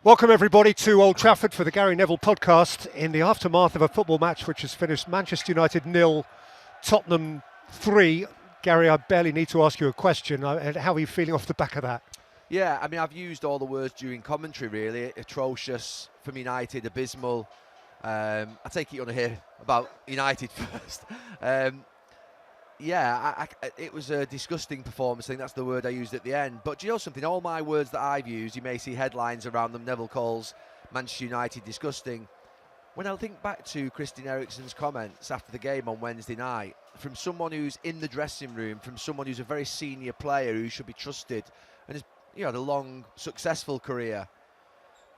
Welcome everybody to Old Trafford for the Gary Neville Podcast in the aftermath of a football match which has finished Manchester United 0, Tottenham 3. Gary, I barely need to ask you a question. How are you feeling off the back of that? Yeah, I mean, I've used all the words during commentary, really. Atrocious from United, abysmal. I take it you want to hear about United first. It was a disgusting performance. I think that's the word I used at the end. But do you know something? All my words that I've used, you may see headlines around them. Neville calls Manchester United disgusting. When I think back to Christian Eriksen's comments after the game on Wednesday night, from someone who's in the dressing room, from someone who's a very senior player who should be trusted and has had a long, successful career,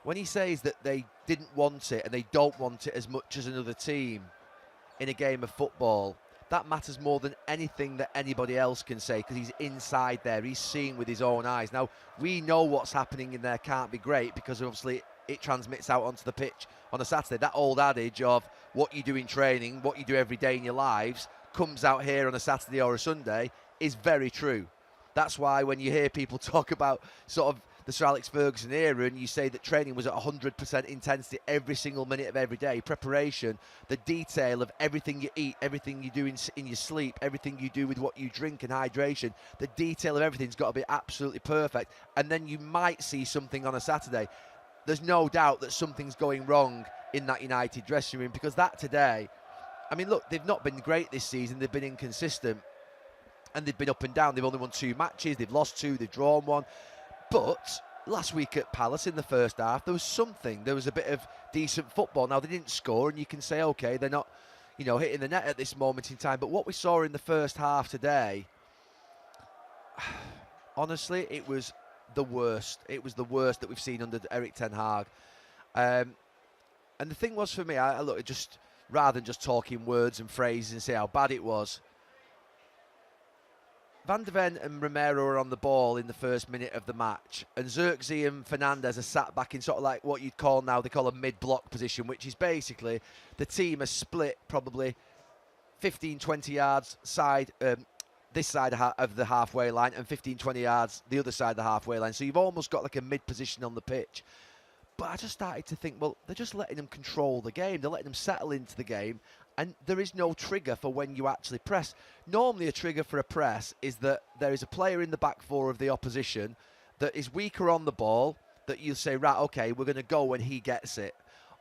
when he says that they didn't want it and they don't want it as much as another team in a game of football, that matters more than anything that anybody else can say, because he's inside there. He's seeing with his own eyes. Now, we know what's happening in there can't be great, because obviously it transmits out onto the pitch on a Saturday. That old adage of what you do in training, what you do every day in your lives, comes out here on a Saturday or a Sunday is very true. That's why when you hear people talk about sort of the Sir Alex Ferguson era and you say that training was at 100% intensity every single minute of every day, preparation, the detail of everything you eat, everything you do in your sleep, everything you do with what you drink and hydration, the detail of everything's got to be absolutely perfect. And then you might see something on a Saturday. There's no doubt that something's going wrong in that United dressing room, because that today, I mean, look, they've not been great this season. They've been inconsistent and they've been up and down. They've only won 2 matches. They've lost 2. They've drawn 1. But last week at Palace in the first half, there was something. There was a bit of decent football. Now, they didn't score, and you can say, OK, they're not, hitting the net at this moment in time. But what we saw in the first half today, honestly, it was the worst. It was the worst that we've seen under Erik Ten Hag. And the thing was for me, I look, just rather than just talking words and phrases and say how bad it was, Van de Ven and Romero are on the ball in the first minute of the match, and Xerxes and Fernandez are sat back in sort of like what you'd call now, they call a mid-block position, which is basically the team is split probably 15, 20 yards side, this side of the halfway line, and 15, 20 yards the other side of the halfway line. So you've almost got like a mid-position on the pitch. But I just started to think, well, they're just letting them control the game. They're letting them settle into the game. And there is no trigger for when you actually press. Normally a trigger for a press is that there is a player in the back four of the opposition that is weaker on the ball, that you'll say, right, OK, we're going to go when he gets it.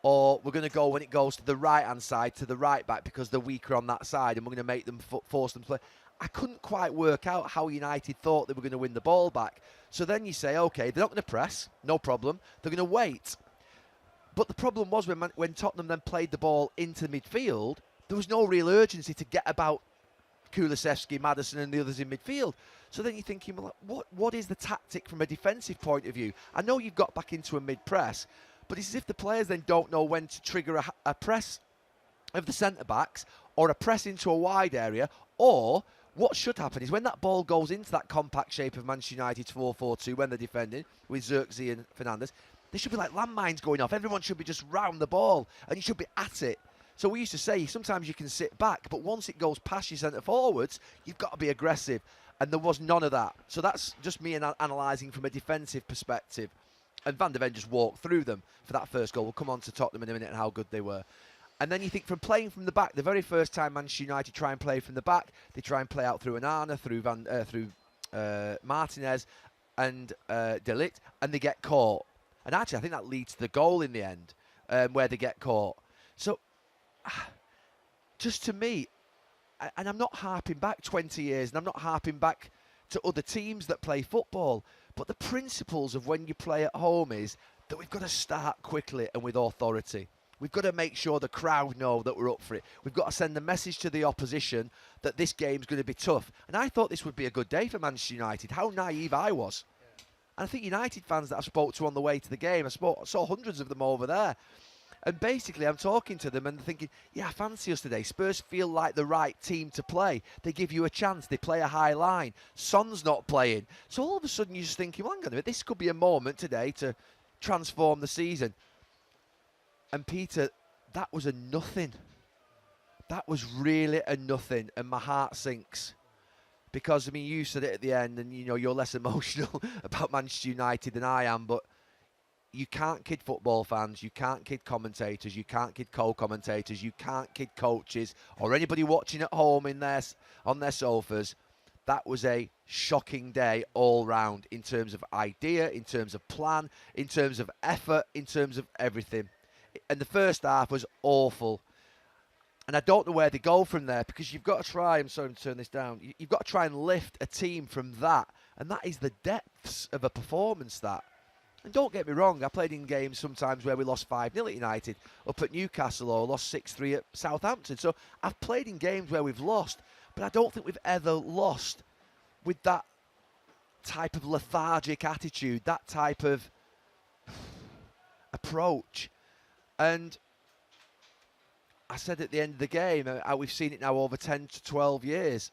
Or we're going to go when it goes to the right-hand side, to the right back, because they're weaker on that side, and we're going to make them force them to play. I couldn't quite work out how United thought they were going to win the ball back. So then you say, OK, they're not going to press, no problem. They're going to wait. But the problem was when Tottenham then played the ball into midfield, there was no real urgency to get about Kulusevski, Maddison and the others in midfield. So then you're thinking, well, what is the tactic from a defensive point of view? I know you've got back into a mid-press, but it's as if the players then don't know when to trigger a press of the centre-backs, or a press into a wide area, or what should happen is when that ball goes into that compact shape of Manchester United's 4-4-2 when they're defending with Xerxes and Fernandez, there should be like landmines going off. Everyone should be just round the ball and you should be at it. So we used to say sometimes you can sit back, but once it goes past your centre forwards, you've got to be aggressive. And there was none of that. So that's just me analysing from a defensive perspective. And Van de Ven just walked through them for that first goal. We'll come on to Tottenham in a minute and how good they were. And then you think from playing from the back, the very first time Manchester United try and play from the back, they try and play out through Onana, through Martinez and De Ligt, and they get caught. And actually, I think that leads to the goal in the end, where they get caught. So, just to me, and I'm not harping back 20 years, and I'm not harping back to other teams that play football, but the principles of when you play at home is that we've got to start quickly and with authority. We've got to make sure the crowd know that we're up for it. We've got to send a message to the opposition that this game's going to be tough. And I thought this would be a good day for Manchester United. How naive I was. And I think United fans that I spoke to on the way to the game, I saw hundreds of them over there. And basically, I'm talking to them and thinking, yeah, I fancy us today. Spurs feel like the right team to play. They give you a chance. They play a high line. Son's not playing. So all of a sudden, you're just thinking, well, hang on a minute, this could be a moment today to transform the season. And Peter, that was a nothing. That was really a nothing. And my heart sinks. Because, I mean, you said it at the end, and, you're less emotional about Manchester United than I am, but You can't kid football fans, you can't kid commentators, you can't kid co-commentators, you can't kid coaches or anybody watching at home on their sofas. That was a shocking day all round in terms of idea, in terms of plan, in terms of effort, in terms of everything. And the first half was awful. And I don't know where they go from there, because you've got to try, I'm sorry to turn this down, you've got to try and lift a team from that. And that is the depths of a performance, that. And don't get me wrong, I played in games sometimes where we lost 5-0 at United, up at Newcastle, or lost 6-3 at Southampton. So I've played in games where we've lost, but I don't think we've ever lost with that type of lethargic attitude, that type of approach. And I said at the end of the game, we've seen it now over 10 to 12 years.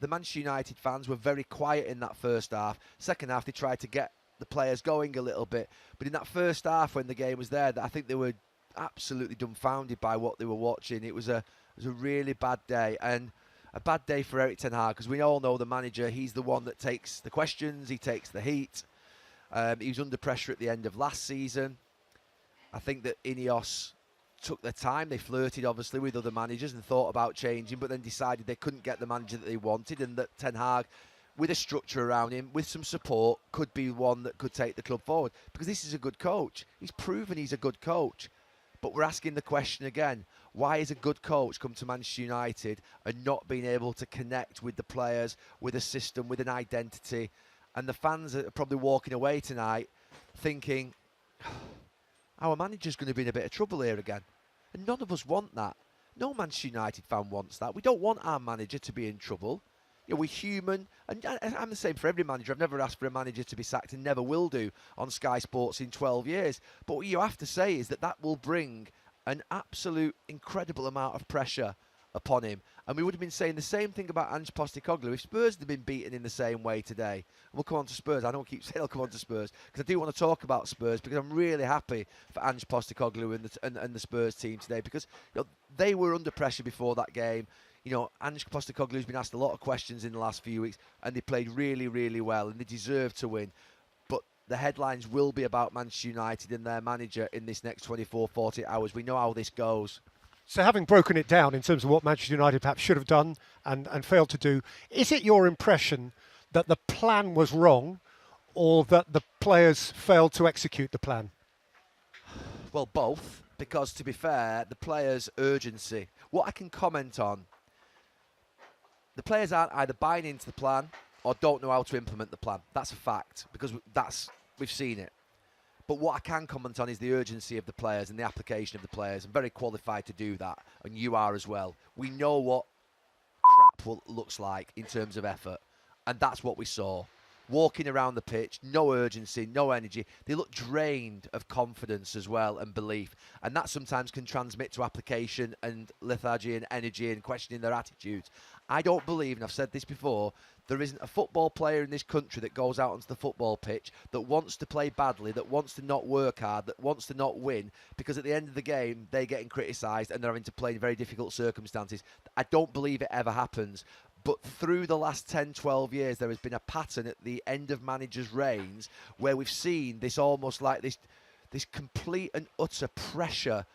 The Manchester United fans were very quiet in that first half. Second half, they tried to get the players going a little bit. But in that first half, when the game was there, I think they were absolutely dumbfounded by what they were watching. It was a really bad day. And a bad day for Erik ten Hag, because we all know the manager, he's the one that takes the questions, he takes the heat. He was under pressure at the end of last season. I think that Ineos took their time. They flirted, obviously, with other managers and thought about changing, but then decided they couldn't get the manager that they wanted, and that Ten Hag, with a structure around him, with some support, could be one that could take the club forward. Because this is a good coach. He's proven he's a good coach. But we're asking the question again, why is a good coach come to Manchester United and not being able to connect with the players, with a system, with an identity? And the fans are probably walking away tonight thinking, our manager's going to be in a bit of trouble here again. And none of us want that. No Manchester United fan wants that. We don't want our manager to be in trouble. You know, we're human, and I'm the same for every manager. I've never asked for a manager to be sacked, and never will do on Sky Sports in 12 years. But what you have to say is that will bring an absolute incredible amount of pressure upon him. And we would have been saying the same thing about Ange Postecoglou if Spurs had been beaten in the same way today. And we'll come on to Spurs. I don't keep saying I'll come on to Spurs, because I do want to talk about Spurs, because I'm really happy for Ange Postecoglou and the Spurs team today, because they were under pressure before that game. Ange Postecoglou's been asked a lot of questions in the last few weeks, and they played really, really well, and they deserve to win. But the headlines will be about Manchester United and their manager in this next 24, 40 hours. We know how this goes. So having broken it down in terms of what Manchester United perhaps should have done and failed to do, is it your impression that the plan was wrong, or that the players failed to execute the plan? Well, both, because to be fair, the players' urgency. What I can comment on, the players aren't either buying into the plan or don't know how to implement the plan. That's a fact, because we've seen it. But what I can comment on is the urgency of the players and the application of the players. I'm very qualified to do that, and you are as well. We know what crap looks like in terms of effort, and that's what we saw. Walking around the pitch, no urgency, no energy. They look drained of confidence as well, and belief. And that sometimes can transmit to application and lethargy and energy and questioning their attitudes. I don't believe, and I've said this before, there isn't a football player in this country that goes out onto the football pitch that wants to play badly, that wants to not work hard, that wants to not win, because at the end of the game, they're getting criticised and they're having to play in very difficult circumstances. I don't believe it ever happens. But through the last 10, 12 years, there has been a pattern at the end of managers' reigns where we've seen this almost like this complete and utter pressure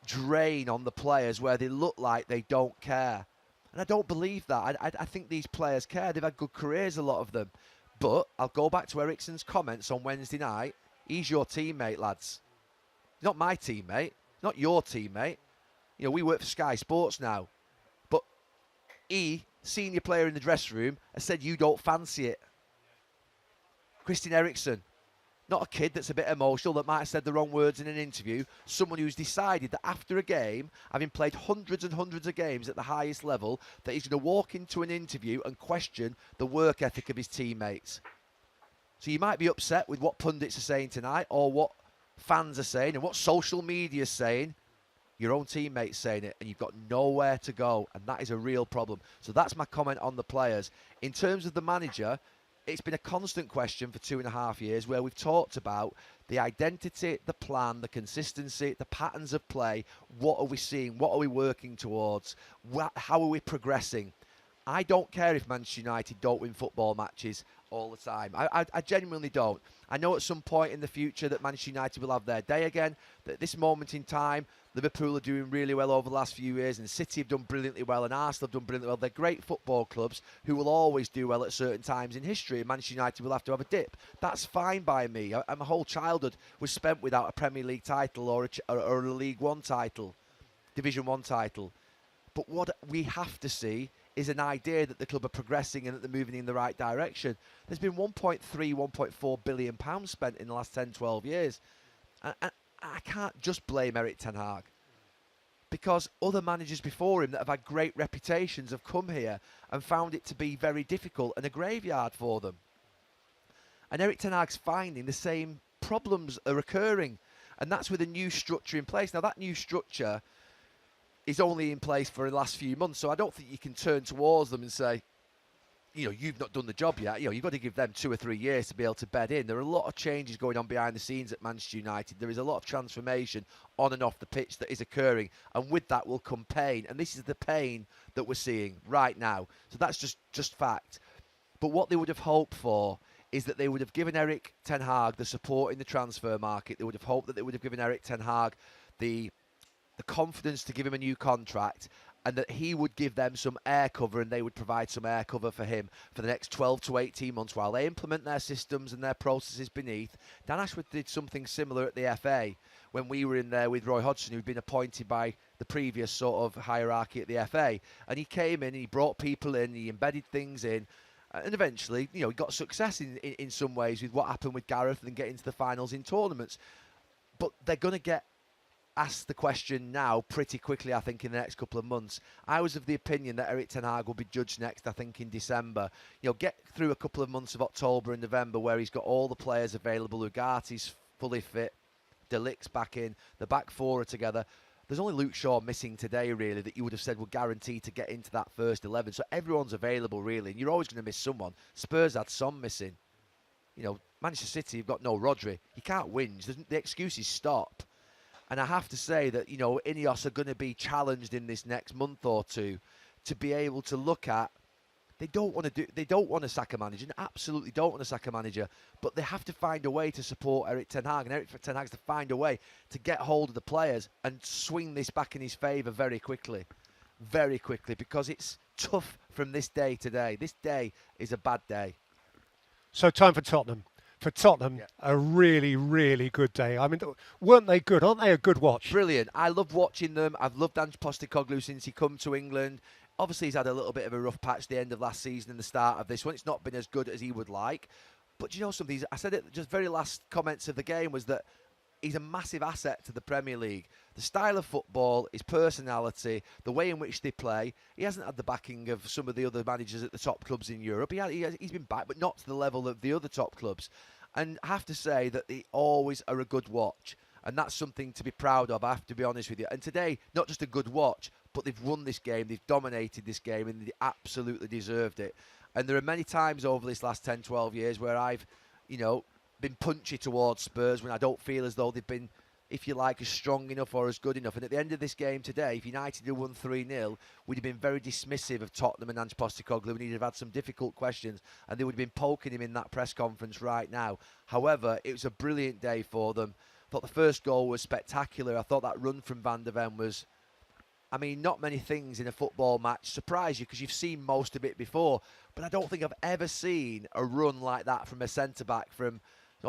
drain on the players, where they look like they don't care. And I don't believe that. I think these players care. They've had good careers, a lot of them. But I'll go back to Eriksen's comments on Wednesday night. He's your teammate, lads. He's not my teammate. Not your teammate. We work for Sky Sports now. But senior player in the dressing room, has said you don't fancy it. Christian Eriksen, not a kid that's a bit emotional, that might have said the wrong words in an interview. Someone who's decided that after a game, having played hundreds and hundreds of games at the highest level, that he's going to walk into an interview and question the work ethic of his teammates. So you might be upset with what pundits are saying tonight, or what fans are saying, and what social media is saying. Your own teammates saying it, and you've got nowhere to go, and that is a real problem. So that's my comment on the players. In terms of the manager, it's been a constant question for 2.5 years, where we've talked about the identity, the plan, the consistency, the patterns of play. What are we seeing? What are we working towards? How are we progressing? I don't care if Manchester United don't win football matches. all the time. I genuinely don't. I know at some point in the future that Manchester United will have their day again. That at this moment in time, Liverpool are doing really well over the last few years, and City have done brilliantly well, and Arsenal have done brilliantly well. They're great football clubs who will always do well at certain times in history, and Manchester United will have to have a dip. That's fine by me. My whole childhood was spent without a Premier League title or a League One title, Division One title. But what we have to see is an idea that the club are progressing and that they're moving in the right direction. There's been 1.4 billion pounds spent in the last 10, 12 years. And I can't just blame Erik ten Hag, because other managers before him that have had great reputations have come here and found it to be very difficult and a graveyard for them. And Erik ten Hag's finding the same problems are occurring, and that's with a new structure in place. Now, that new structure is only in place for the last few months, so I don't think you can turn towards them and say, you've not done the job yet. You've got to give them 2 or 3 years to be able to bed in. There are a lot of changes going on behind the scenes at Manchester United. There is a lot of transformation on and off the pitch that is occurring, and with that will come pain, and this is the pain that we're seeing right now. So that's just fact. But what they would have hoped for is that they would have given Erik ten Hag the support in the transfer market. They would have hoped that they would have given Erik ten Hag the confidence to give him a new contract, and that he would give them some air cover and they would provide some air cover for him for the next 12 to 18 months while they implement their systems and their processes beneath. Dan Ashworth did something similar at the FA when we were in there with Roy Hodgson, who'd been appointed by the previous sort of hierarchy at the FA. And he came in, he brought people in, he embedded things in, and eventually, he got success in some ways with what happened with Gareth and getting to the finals in tournaments. But they're going to get asked the question now pretty quickly, I think, in the next couple of months. I was of the opinion that Erik ten Hag will be judged next, I think, in December. Get through a couple of months of October and November where he's got all the players available. Ugarte's fully fit, De Ligt's back in, the back four are together. There's only Luke Shaw missing today, really, that you would have said were guaranteed to get into that first 11. So everyone's available, really, and you're always going to miss someone. Spurs had some missing. Manchester City have got no Rodri. You can't whinge. The excuses stop. And I have to say that, Ineos are going to be challenged in this next month or two to be able to look at. They don't want to sack a manager. They absolutely don't want to sack a manager. But they have to find a way to support Erik ten Hag. And Erik ten Hag has to find a way to get hold of the players and swing this back in his favour very quickly. Very quickly. Because it's tough from this day today. This day is a bad day. So time for Tottenham. For Tottenham, a really, really good day. I mean, weren't they good? Aren't they a good watch? Brilliant. I love watching them. I've loved Ange Postecoglou since he come to England. Obviously, he's had a little bit of a rough patch the end of last season and the start of this one. It's not been as good as he would like. But you know something? I said it just very last comments of the game was that he's a massive asset to the Premier League. The style of football, his personality, the way in which they play. He hasn't had the backing of some of the other managers at the top clubs in Europe. He's been back, but not to the level of the other top clubs. And I have to say that they always are a good watch. And that's something to be proud of, I have to be honest with you. And today, not just a good watch, but they've won this game, they've dominated this game, and they absolutely deserved it. And there are many times over this last 10, 12 years where I've, been punchy towards Spurs when I don't feel as though they've been, if you like, as strong enough or as good enough. And at the end of this game today, if United had won 3-0, we'd have been very dismissive of Tottenham and Ange Postecoglou, and he'd have had some difficult questions, and they would have been poking him in that press conference right now. However, it was a brilliant day for them. I thought the first goal was spectacular. I thought that run from Van der Ven was, not many things in a football match surprise you because you've seen most of it before, but I don't think I've ever seen a run like that from a centre-back from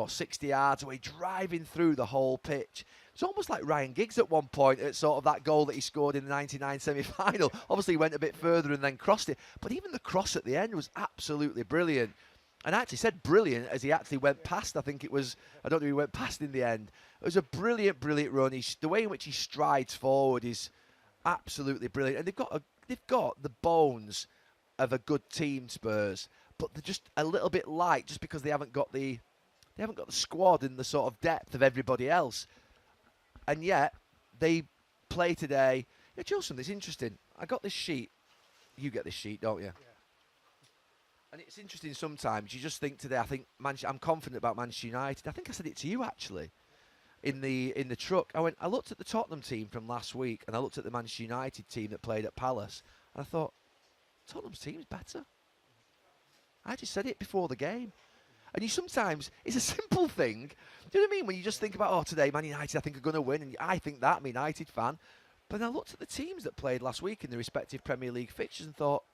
60 yards away, driving through the whole pitch. It's almost like Ryan Giggs at one point at sort of that goal that he scored in the 99 semi-final. Obviously, he went a bit further and then crossed it. But even the cross at the end was absolutely brilliant. And I actually said brilliant as he actually went past. I think it was, I don't know if he went past in the end. It was a brilliant, brilliant run. The way in which he strides forward is absolutely brilliant. And they've got the bones of a good team, Spurs. But they're just a little bit light just because they haven't got the squad and the sort of depth of everybody else. And yet, they play today. Yeah, Joseph, it's interesting. I got this sheet. You get this sheet, don't you? Yeah. And it's interesting sometimes. You just think today, I'm confident about Manchester United. I think I said it to you, actually, in the truck. I looked at the Tottenham team from last week, and I looked at the Manchester United team that played at Palace, and I thought, Tottenham's team is better. I just said it before the game. And you sometimes, it's a simple thing. Do you know what I mean? When you just think about, today, Man United, I think are going to win. And I think that, I'm a United fan. But I looked at the teams that played last week in the respective Premier League fixtures and thought,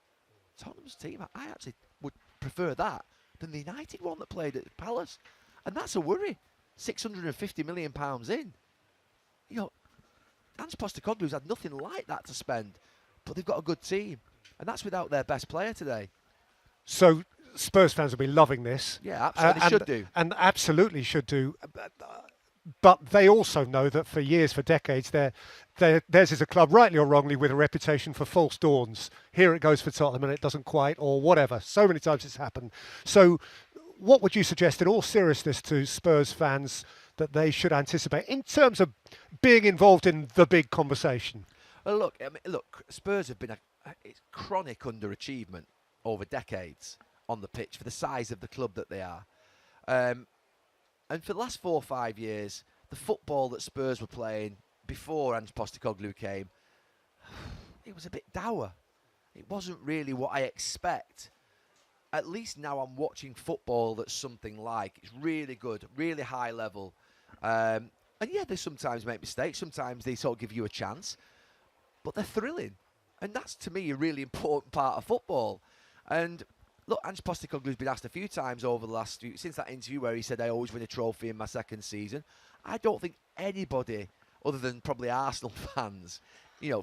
Tottenham's team, I actually would prefer that than the United one that played at Palace. And that's a worry. £650 million in. You know, Ange Postecoglou's had nothing like that to spend. But they've got a good team. And that's without their best player today. So Spurs fans will be loving this. Yeah, absolutely. They should do. And absolutely should do. But they also know that for years, for decades, theirs is a club, rightly or wrongly, with a reputation for false dawns. Here it goes for Tottenham and it doesn't quite, or whatever. So many times it's happened. So what would you suggest in all seriousness to Spurs fans that they should anticipate in terms of being involved in the big conversation? Well, look, Spurs have been a chronic underachievement over decades on the pitch for the size of the club that they are. And for the last 4 or 5 years, the football that Spurs were playing before Ange Postecoglou came, it was a bit dour. It wasn't really what I expect. At least now I'm watching football that's something like. It's really good, really high level. And yeah, they sometimes make mistakes. Sometimes they sort of give you a chance. But they're thrilling. And that's, to me, a really important part of football. And look, Ange Postecoglou's been asked a few times over the last few, since that interview where he said, I always win a trophy in my second season. I don't think anybody, other than probably Arsenal fans,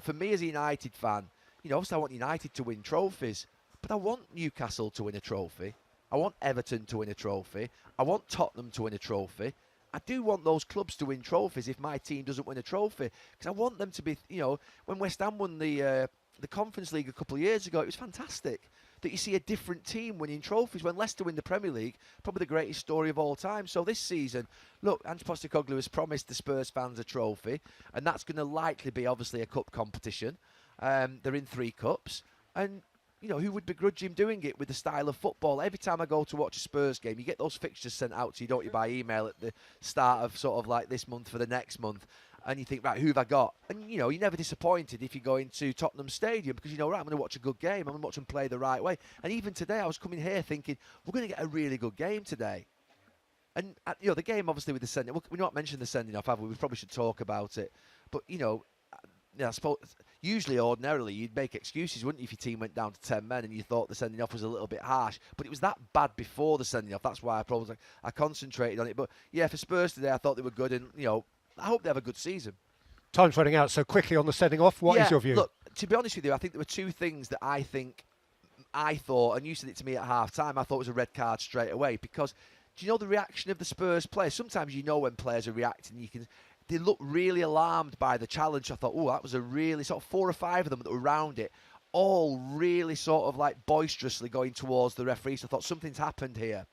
for me as a United fan, obviously I want United to win trophies, but I want Newcastle to win a trophy. I want Everton to win a trophy. I want Tottenham to win a trophy. I do want those clubs to win trophies if my team doesn't win a trophy, because I want them to be, when West Ham won the Conference League a couple of years ago, it was fantastic that you see a different team winning trophies. When Leicester win the Premier League, probably the greatest story of all time. So this season, look, Ange Postecoglou has promised the Spurs fans a trophy, and that's going to likely be obviously a cup competition. They're in 3 cups, and who would begrudge him doing it with the style of football? Every time I go to watch a Spurs game, you get those fixtures sent out to you, don't you, by email at the start of sort of like this month for the next month. And you think, right, who have I got? And, you're never disappointed if you go into Tottenham Stadium because right, I'm going to watch a good game. I'm going to watch them play the right way. And even today, I was coming here thinking, we're going to get a really good game today. And, the game, obviously, with the sending, we've not mentioned the sending off, have we? We probably should talk about it. But, I suppose usually, ordinarily, you'd make excuses, wouldn't you, if your team went down to 10 men and you thought the sending off was a little bit harsh. But it was that bad before the sending off. That's why I concentrated on it. But, yeah, for Spurs today, I thought they were good. And, I hope they have a good season. Time's running out, so quickly on the sending off, what is your view? Look, to be honest with you, I think there were 2 things that I thought, and you said it to me at half-time, I thought it was a red card straight away. Because, do you know the reaction of the Spurs players? Sometimes when players are reacting, they look really alarmed by the challenge. I thought, that was a really, sort of 4 or 5 of them that were around it, all really sort of like boisterously going towards the referee. So I thought something's happened here.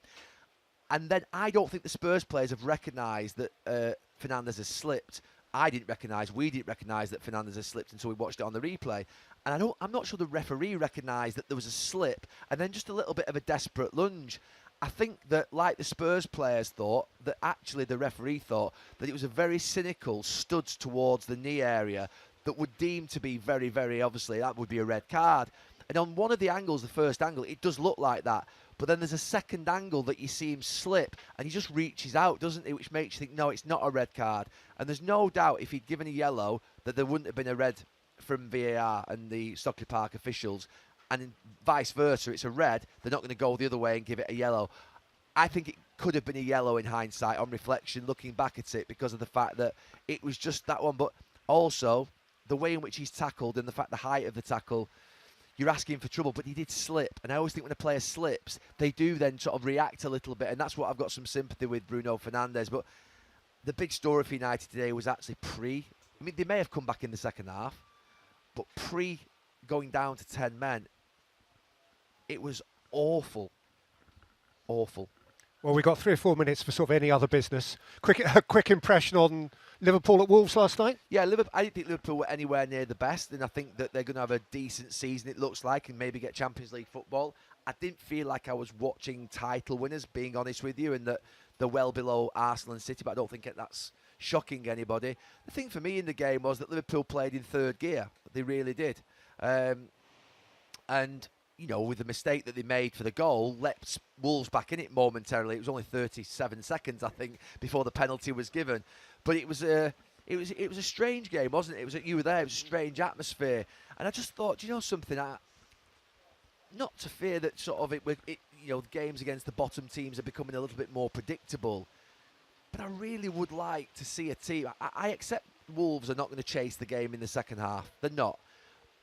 And then I don't think the Spurs players have recognised that Fernandes has slipped. We didn't recognise that Fernandes has slipped until we watched it on the replay. And I'm not sure the referee recognised that there was a slip and then just a little bit of a desperate lunge. I think that, like the Spurs players thought, that actually the referee thought that it was a very cynical studs towards the knee area that would deem to be very, very obviously, that would be a red card. And on one of the angles, the first angle, it does look like that. But then there's a second angle that you see him slip and he just reaches out, doesn't he? Which makes you think, no, it's not a red card. And there's no doubt if he'd given a yellow that there wouldn't have been a red from VAR and the Stockley Park officials. And vice versa, it's a red. They're not going to go the other way and give it a yellow. I think it could have been a yellow in hindsight on reflection, looking back at it, because of the fact that it was just that one. But also the way in which he's tackled and the fact the height of the tackle, you're asking for trouble, but he did slip. And I always think when a player slips, they do then sort of react a little bit. And that's what I've got some sympathy with Bruno Fernandes. But the big story for United today was actually they may have come back in the second half, but going down to 10 men, it was awful. Awful. Well, we got 3 or 4 minutes for sort of any other business. Quick impression on Liverpool at Wolves last night? Yeah, I didn't think Liverpool were anywhere near the best, and I think that they're going to have a decent season, it looks like, and maybe get Champions League football. I didn't feel like I was watching title winners, being honest with you, and that they're well below Arsenal and City, but I don't think that's shocking anybody. The thing for me in the game was that Liverpool played in third gear. They really did. And with the mistake that they made for the goal, let Wolves back in it momentarily. It was only 37 seconds, I think, before the penalty was given. But it was a strange game, wasn't it? You were there. It was a strange atmosphere, and I just thought, something? Not to fear that sort of games against the bottom teams are becoming a little bit more predictable, but I really would like to see a team. I accept Wolves are not going to chase the game in the second half. They're not.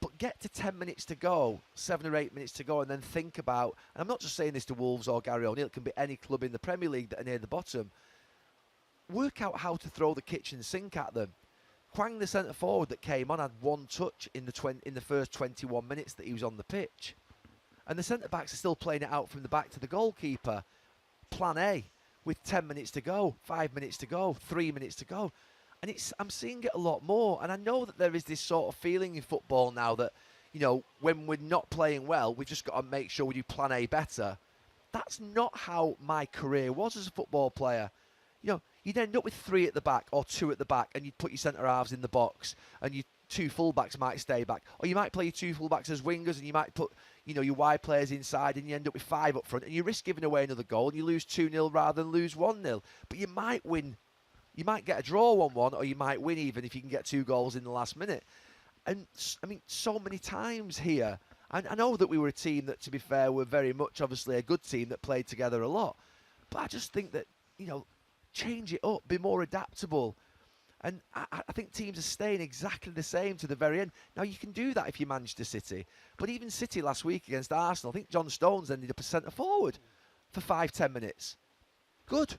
But get to 10 minutes to go, 7 or 8 minutes to go, and then think about, and I'm not just saying this to Wolves or Gary O'Neill, it can be any club in the Premier League that are near the bottom. Work out how to throw the kitchen sink at them. Kwang, the centre forward that came on, had one touch in the first 21 minutes that he was on the pitch. And the centre backs are still playing it out from the back to the goalkeeper. Plan A, with 10 minutes to go, 5 minutes to go, 3 minutes to go. And I'm seeing it a lot more. And I know that there is this sort of feeling in football now that, when we're not playing well, we've just got to make sure we do plan A better. That's not how my career was as a football player. You'd end up with 3 at the back or 2 at the back, and you'd put your centre-halves in the box, and your 2 full-backs might stay back. Or you might play your 2 full-backs as wingers, and you might put, your wide players inside, and you end up with 5 up front, and you risk giving away another goal, and you lose 2-0 rather than lose 1-0. But you might win. You might get a draw 1-1, or you might win even if you can get 2 goals in the last minute. And, so many times here. And I know that we were a team that, to be fair, were very much, obviously, a good team that played together a lot. But I just think that, change it up, be more adaptable. And I think teams are staying exactly the same to the very end. Now, you can do that if you manage to City. But even City last week against Arsenal, I think John Stones ended up as centre forward for 5-10 minutes. Good.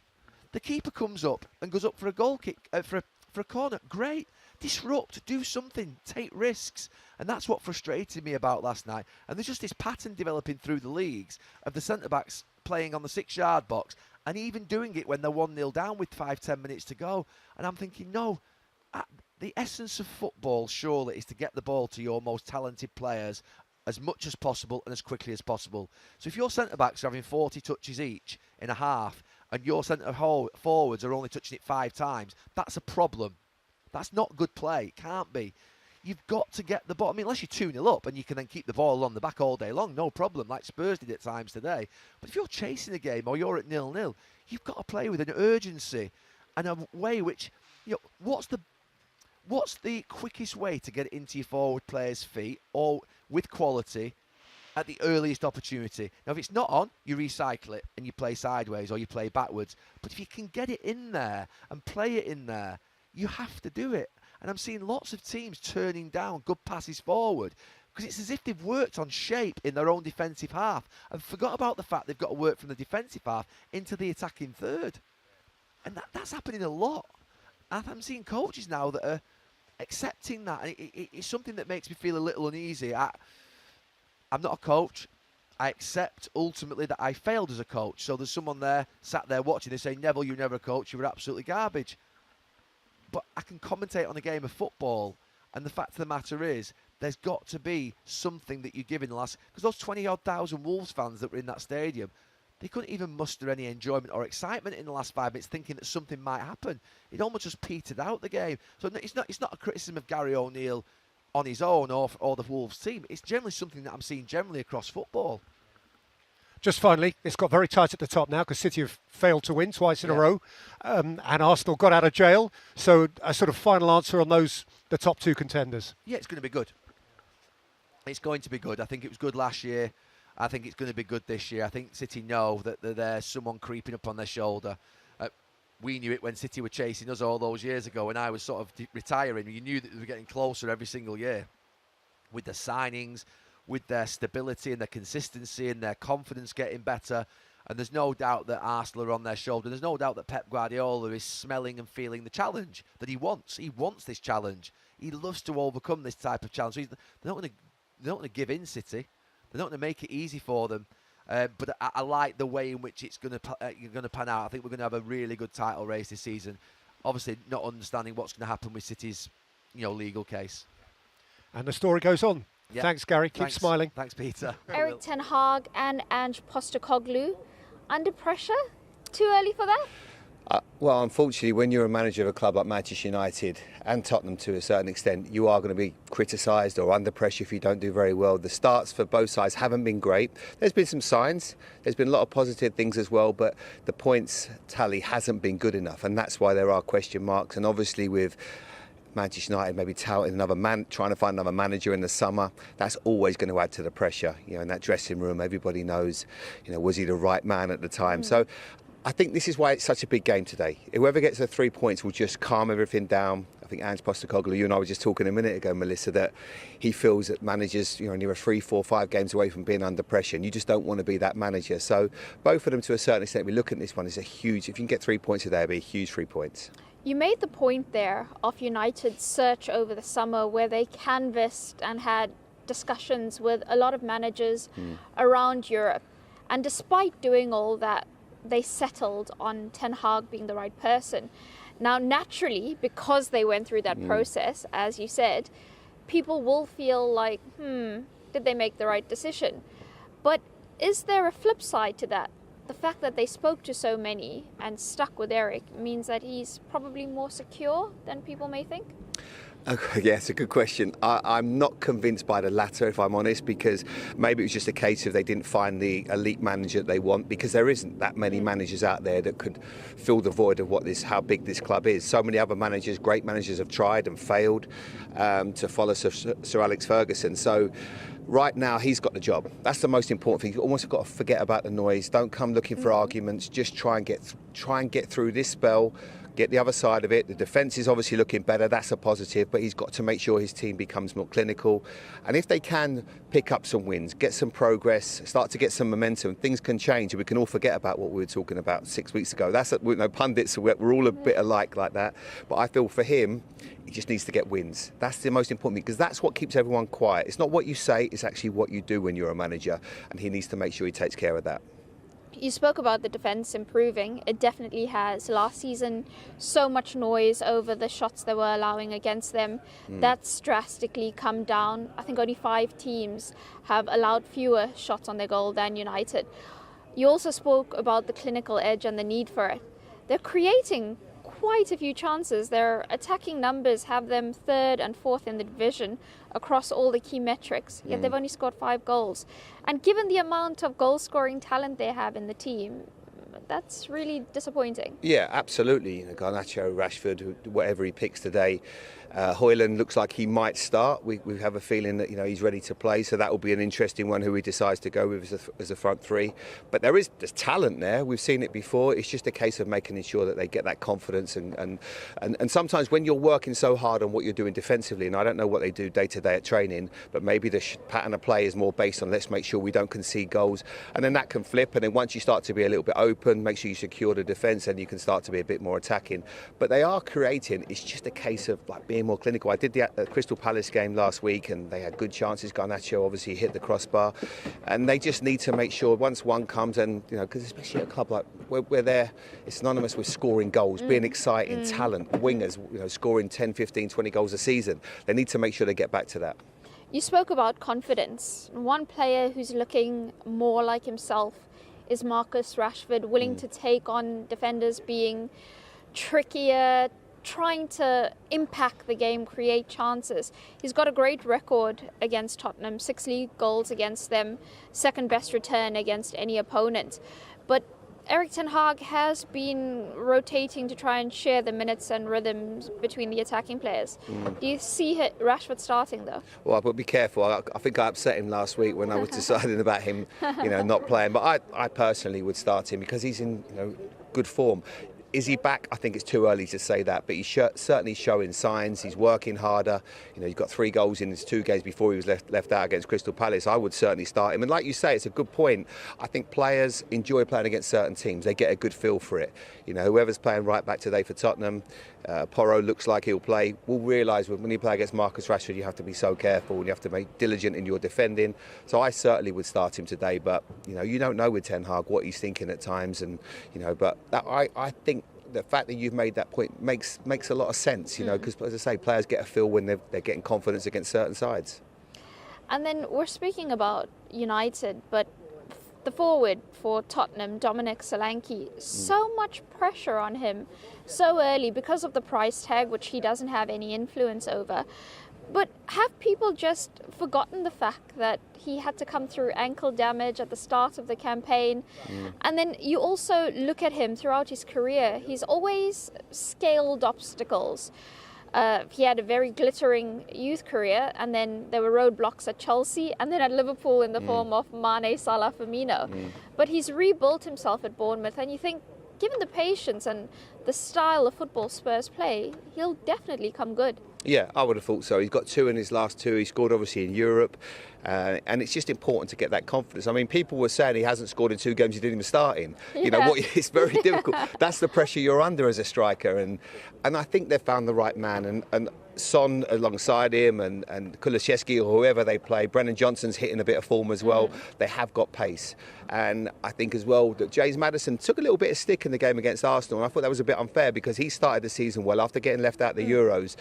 The keeper comes up and goes up for a goal kick, for a corner. Great. Disrupt, do something, take risks. And that's what frustrated me about last night. And there's just this pattern developing through the leagues of the centre-backs playing on the 6-yard box and even doing it when they're 1-0 down with 5-10 minutes to go. And I'm thinking, no, the essence of football surely is to get the ball to your most talented players as much as possible and as quickly as possible. So if your centre-backs are having 40 touches each in a half, and your centre forwards are only touching it 5 times, that's a problem. That's not good play. It can't be. You've got to get the ball. Unless you're 2-0 up and you can then keep the ball on the back all day long, no problem, like Spurs did at times today. But if you're chasing a game or you're at 0-0, you've got to play with an urgency and a way which, what's the quickest way to get it into your forward players' feet or with quality at the earliest opportunity? Now, if it's not on, you recycle it and you play sideways or you play backwards. But if you can get it in there and play it in there, you have to do it. And I'm seeing lots of teams turning down good passes forward because it's as if they've worked on shape in their own defensive half and forgot about the fact they've got to work from the defensive half into the attacking third. And that's happening a lot. And I'm seeing coaches now that are accepting that. And it's something that makes me feel a little uneasy. I'm not a coach. I accept ultimately that I failed as a coach. So there's someone there, sat there watching, they say, Neville, you're never a coach, you were absolutely garbage. But I can commentate on a game of football, and the fact of the matter is, there's got to be something that you give in the last... Because those 20-odd thousand Wolves fans that were in that stadium, they couldn't even muster any enjoyment or excitement in the last 5 minutes thinking that something might happen. It almost just petered out the game. So it's not a criticism of Gary O'Neill on his own or the Wolves team. It's generally something that I'm seeing generally across football. Just finally, it's got very tight at the top now because City have failed to win twice in a row, and Arsenal got out of jail. So a sort of final answer on the top 2 contenders. Yeah, it's going to be good. It's going to be good. I think it was good last year. I think it's going to be good this year. I think City know that there's someone creeping up on their shoulder. We knew it when City were chasing us all those years ago when I was sort of retiring. You knew that they were getting closer every single year with the signings, with their stability and their consistency and their confidence getting better. And there's no doubt that Arsenal are on their shoulder. There's no doubt that Pep Guardiola is smelling and feeling the challenge that he wants. He wants this challenge. He loves to overcome this type of challenge. So they're not going to give in, City. They're not going to make it easy for them. But I like the way in which it's going to pan out. I think we're going to have a really good title race this season. Obviously, not understanding what's going to happen with City's, legal case. And the story goes on. Yeah. Thanks, Gary. Keep smiling. Thanks, Peter. Erik Ten Hag and Ange Postecoglou under pressure? Too early for that? Well, unfortunately, when you're a manager of a club like Manchester United and Tottenham to a certain extent, you are going to be criticised or under pressure if you don't do very well. The starts for both sides haven't been great. There's been some signs. There's been a lot of positive things as well, but the points tally hasn't been good enough, and that's why there are question marks. And obviously with Manchester United maybe touting trying to find another manager in the summer, that's always going to add to the pressure. In that dressing room, everybody knows, was he the right man at the time? So I think this is why it's such a big game today. Whoever gets the 3 points will just calm everything down. I think Ange Postecoglou, you and I were just talking a minute ago, Melissa, that he feels that managers, near 3, 4, 5 games away from being under pressure, and you just don't want to be that manager. So both of them, to a certain extent, we look at this one as a huge, if you can get 3 points today, it'll be a huge 3 points. You made the point there of United's search over the summer where they canvassed and had discussions with a lot of managers around Europe. And despite doing all that, they settled on Ten Hag being the right person. Now, naturally, because they went through that process, as you said, people will feel like, did they make the right decision? But is there a flip side to that? The fact that they spoke to so many and stuck with Erik means that he's probably more secure than people may think? Okay, yeah, it's a good question. I'm not convinced by the latter, if I'm honest, because maybe it was just a case of they didn't find the elite manager that they want, because there isn't that many managers out there that could fill the void of how big this club is. So many other managers, great managers, have tried and failed to follow Sir Alex Ferguson. So right now, he's got the job. That's the most important thing. You've almost got to forget about the noise. Don't come looking for arguments. Just try and get through this spell. Get the other side of it. The defence is obviously looking better. That's a positive, but he's got to make sure his team becomes more clinical. And if they can pick up some wins, get some progress, start to get some momentum, things can change, and we can all forget about what we were talking about 6 weeks ago. That's pundits. We're all a bit alike like that. But I feel for him, he just needs to get wins. That's the most important thing, because that's what keeps everyone quiet. It's not what you say; it's actually what you do when you're a manager, and he needs to make sure he takes care of that. You spoke about the defence improving. It definitely has. Last season, so much noise over the shots they were allowing against them. That's drastically come down. I think only 5 teams have allowed fewer shots on their goal than United. You also spoke about the clinical edge and the need for it. They're creating quite a few chances. Their attacking numbers have them 3rd and 4th in the division across all the key metrics, yet they've only scored 5 goals. And given the amount of goal-scoring talent they have in the team, that's really disappointing. Yeah, absolutely. Garnacho, Rashford, whatever he picks today. Højlund looks like he might start. We have a feeling that he's ready to play, so that will be an interesting one who he decides to go with as a front three. But there's talent there. We've seen it before. It's just a case of making sure that they get that confidence. And sometimes when you're working so hard on what you're doing defensively, and I don't know what they do day to day at training, but maybe the pattern of play is more based on let's make sure we don't concede goals, and then that can flip. And then once you start to be a little bit open, make sure you secure the defence, and you can start to be a bit more attacking. But they are creating. It's just a case of being more clinical. I did the Crystal Palace game last week, and they had good chances. Garnacho obviously hit the crossbar, and they just need to make sure once one comes, and because especially at a club like we're there, it's synonymous with scoring goals, being exciting, talent, wingers, scoring 10, 15, 20 goals a season. They need to make sure they get back to that. You spoke about confidence. One player who's looking more like himself is Marcus Rashford, willing to take on defenders, being trickier, trying to impact the game, create chances. He's got a great record against Tottenham, 6 league goals against them, 2nd best return against any opponent. But Erik ten Hag has been rotating to try and share the minutes and rhythms between the attacking players. Do you see Rashford starting though? Well, but be careful. I think I upset him last week when I was deciding about him, not playing. But I personally would start him because he's in, good form. Is he back? I think it's too early to say that, but he's certainly showing signs. He's working harder. He's got 3 goals in his 2 games before he was left out against Crystal Palace. I would certainly start him. And like you say, it's a good point. I think players enjoy playing against certain teams. They get a good feel for it. Whoever's playing right back today for Tottenham, Porro looks like he'll play. We'll realise when you play against Marcus Rashford, you have to be so careful and you have to be diligent in your defending. So I certainly would start him today. But you don't know with Ten Hag what he's thinking at times, and but I think the fact that you've made that point makes a lot of sense, because as I say, players get a feel when they're getting confidence against certain sides. And then we're speaking about United, but the forward for Tottenham, Dominic Solanke, so much pressure on him so early because of the price tag, which he doesn't have any influence over. But have people just forgotten the fact that he had to come through ankle damage at the start of the campaign? And then you also look at him throughout his career. He's always scaled obstacles. He had a very glittering youth career, and then there were roadblocks at Chelsea and then at Liverpool in the form of Mane, Salah, Firmino. But he's rebuilt himself at Bournemouth, and you think, given the patience and the style of football Spurs play, he'll definitely come good. Yeah, I would have thought so. He's got 2 in his last 2. He scored obviously in Europe, and it's just important to get that confidence. I mean, people were saying he hasn't scored in 2 games he didn't even start in. You know, it's very difficult. That's the pressure you're under as a striker, and I think they've found the right man. And Son alongside him, and Kulusevski or whoever they play. Brennan Johnson's hitting a bit of form as well. They have got pace, and I think as well that James Maddison took a little bit of stick in the game against Arsenal, and I thought that was a bit unfair because he started the season well after getting left out the Euros.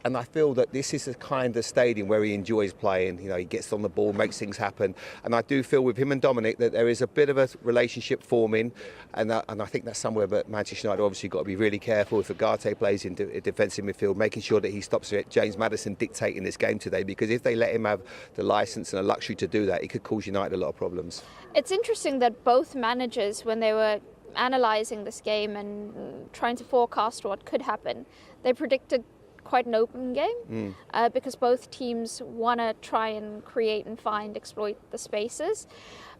And I feel that this is the kind of stadium where he enjoys playing. You know, he gets on the ball, makes things happen. And I do feel with him and Dominic that there is a bit of a relationship forming. And I think that's somewhere that Manchester United obviously got to be really careful. If Ugarte plays in defensive midfield, making sure that he stops James Maddison dictating this game today. Because if they let him have the licence and the luxury to do that, it could cause United a lot of problems. It's interesting that both managers, when they were analysing this game and trying to forecast what could happen, they predicted quite an open game because both teams want to try and create and exploit the spaces.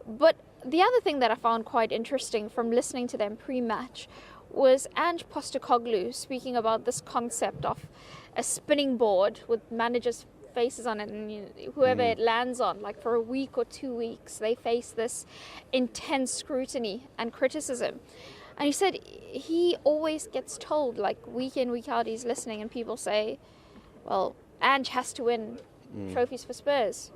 But the other thing that I found quite interesting from listening to them pre-match was Ange Postecoglou speaking about this concept of a spinning board with managers' faces on it, and whoever it lands on, like for a week or 2 weeks, they face this intense scrutiny and criticism. And he said he always gets told, like week in, week out, he's listening and people say, well, Ange has to win trophies for Spurs.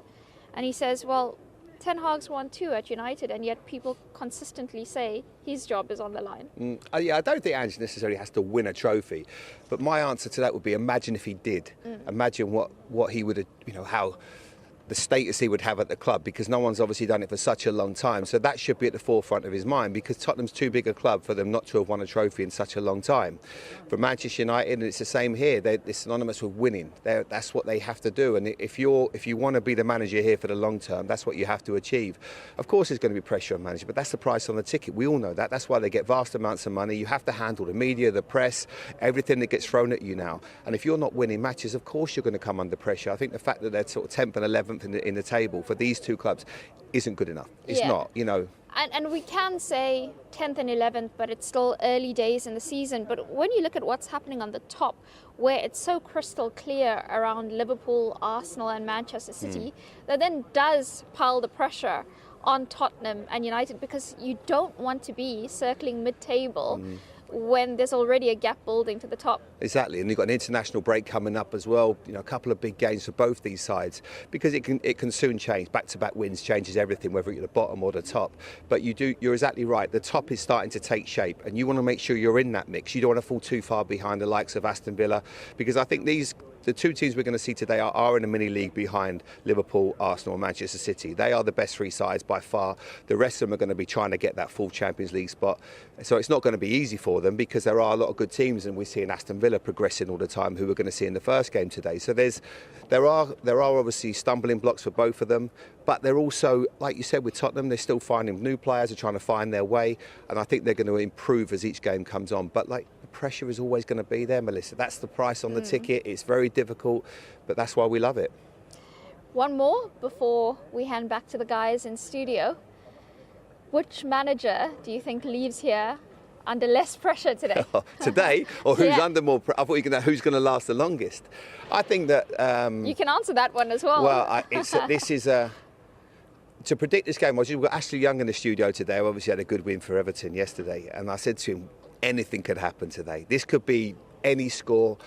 And he says, well, Ten Hag's won 2 at United, and yet people consistently say his job is on the line. Yeah, I don't think Ange necessarily has to win a trophy. But my answer to that would be, imagine if he did. Imagine what he would have, how the status he would have at the club, because no one's obviously done it for such a long time. So that should be at the forefront of his mind, because Tottenham's too big a club for them not to have won a trophy in such a long time. For Manchester United, and it's the same here, they're synonymous with winning. That's what they have to do. And if you want to be the manager here for the long term, that's what you have to achieve. Of course there's going to be pressure on managers, but that's the price on the ticket. We all know that. That's why they get vast amounts of money. You have to handle the media, the press, everything that gets thrown at you now. And if you're not winning matches, of course you're going to come under pressure. I think the fact that they're sort of 10th and 11th in the table for these 2 clubs isn't good enough. It's not, And we can say 10th and 11th, but it's still early days in the season. But when you look at what's happening on the top, where it's so crystal clear around Liverpool, Arsenal and Manchester City, that then does pile the pressure on Tottenham and United, because you don't want to be circling mid-table when there's already a gap building to the top. Exactly, and you've got an international break coming up as well. A couple of big games for both these sides, because it can soon change. Back-to-back wins changes everything, whether you're the bottom or the top. But you're exactly right. The top is starting to take shape, and you want to make sure you're in that mix. You don't want to fall too far behind the likes of Aston Villa, because I think the 2 teams we're going to see today are in a mini league behind Liverpool, Arsenal and Manchester City. They are the best 3 sides by far. The rest of them are going to be trying to get that full Champions League spot. So it's not going to be easy for them, because there are a lot of good teams, and we're seeing Aston Villa progressing all the time, who we're going to see in the first game today. So there are obviously stumbling blocks for both of them, but they're also, like you said, with Tottenham, they're still finding new players, are trying to find their way, and I think they're going to improve as each game comes on. But the pressure is always going to be there, Melissa. That's the price on the ticket. It's very difficult, but that's why we love it. One more before we hand back to the guys in studio. Which manager do you think leaves here under less pressure today? Today? Or who's under more pressure? I thought you were going to who's going to last the longest. I think that... you can answer that one as well. Well, to predict this game, we've got Ashley Young in the studio today, who obviously had a good win for Everton yesterday. And I said to him, anything could happen today. This could be any score.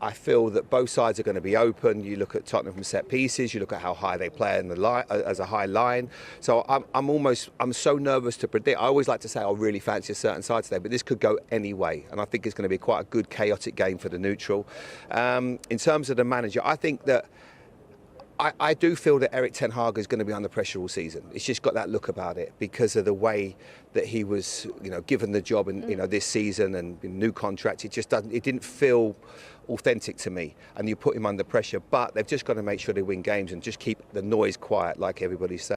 I feel that both sides are going to be open. You look at Tottenham from set pieces. You look at how high they play in the line, as a high line. So I'm so nervous to predict. I always like to say I really fancy a certain side today, but this could go any way, and I think it's going to be quite a good chaotic game for the neutral. In terms of the manager, I think that I do feel that Erik Ten Hag is going to be under pressure all season. It's just got that look about it because of the way that he was, given the job in this season and new contract. It didn't feel authentic to me. And you put him under pressure, but they've just got to make sure they win games and just keep the noise quiet, like everybody's saying.